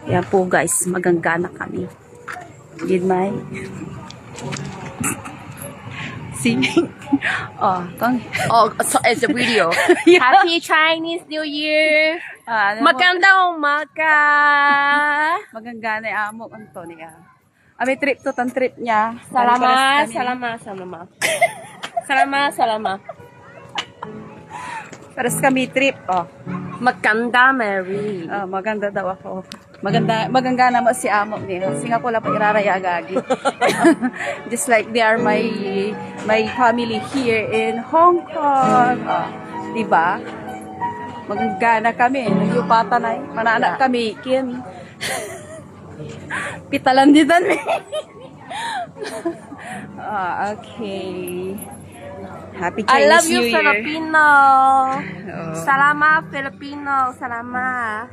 Yan po guys, maganggana kami. Did my see? Oh, so it's a video. Yeah. Happy Chinese New Year! Magandang umaga! Maganggana amo Antonia. May trip to tan trip niya. Salamat, Pares kami. salamat, salamat. Salamat, salamat. Pares kami trip. Oh. Maganda, Mary. Maganda daw ako. Maganggana mo si amo niya. Singa ko lang pa iraraya gagi. Just like they are my family here in Hong Kong. Diba? Maganggana kami. Nagyupatan ay. Manaanak kami. Kin. Pitalan ditan. Okay. Happy Chinese I love you, New Year. Filipino. Salamat, Filipino. Salamat.